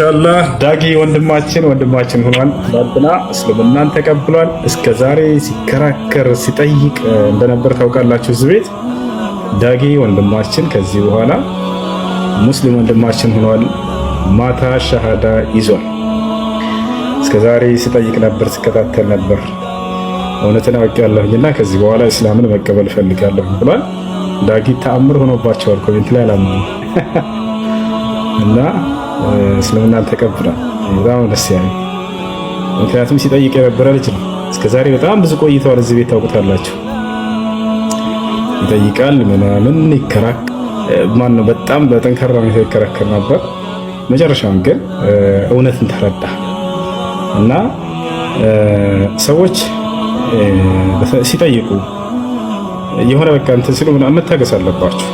ማሻአላህ ዳጊ ወንድማችን ሆኗል። ባድና እስልምናን ተቀብሏል። እስከ ዛሬ ሲከራከር ሲጠይቅ እንደነበር ታውቃላችሁ። እዚህ ቤት ዳጊ ወንድማችን ከዚህ በኋላ ሙስሊም ወንድማችን ሆኗል። ማታ ሸሃዳ ይዟል። እስከ ዛሬ ሲጠይቅ ነበር፣ ሲከታተል ነበር። እውነትን አውቄያለሁና ከዚህ በኋላ እስላምን መቀበል እፈልጋለሁ ብሏል። ዳጊ ተአምር ሆኖባቸዋል። ኮሜንት ላይ አላማ እና እስልምናን ተቀብሏል። በጣም ደስ ያለኝ ምክንያቱም ሲጠይቅ የነበረ ልጅ ነው። እስከዛሬ በጣም ብዙ ቆይተዋል። እዚህ ቤት ታውቁታላችሁ። ይጠይቃል ምናምን ማን ነው በጣም በጠንካራ ሁኔታ ይከራከር ነበር። መጨረሻውን ግን እውነትን ተረዳ እና ሰዎች ሲጠይቁ የሆነ በቃ እንትን ሲሉ ምናምን መታገስ አለባችሁ።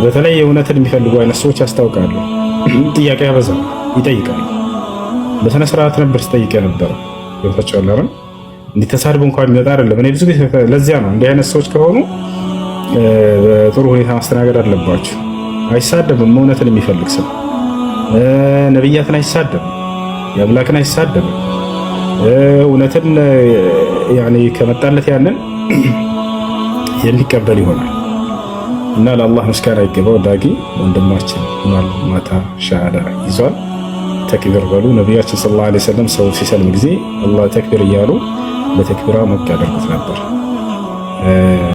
በተለይ የእውነትን የሚፈልጉ አይነት ሰዎች ያስታውቃሉ። ጥያቄ ያበዛል፣ ይጠይቃሉ። በስነ ስርዓት ነበር ሲጠይቅ የነበረው። ገብታችኋል አይደል? እንዲህ ተሳድቦ እንኳን የሚወጣ አይደለም። እኔ ብዙ ጊዜ ለዚያ ነው እንዲህ አይነት ሰዎች ከሆኑ በጥሩ ሁኔታ ማስተናገድ አለባችሁ። አይሳደብም። እውነትን የሚፈልግ ሰው ነብያትን አይሳደብም፣ የአምላክን አይሳደብም። እውነትን ያኔ ከመጣለት ያንን የሚቀበል ይሆናል። እና ለአላህ ምስጋና ይገባው። ዳጊ ወንድማችን ማታ ሸሃዳ ይዟል። ተክቢር በሉ። ነቢያችን ሰለላሁ ዐለይሂ ወሰለም ሰው ሲሰልም ጊዜ አላህ ተክቢር እያሉ በተክቢራ ሞቅ ያደርጉት ነበር።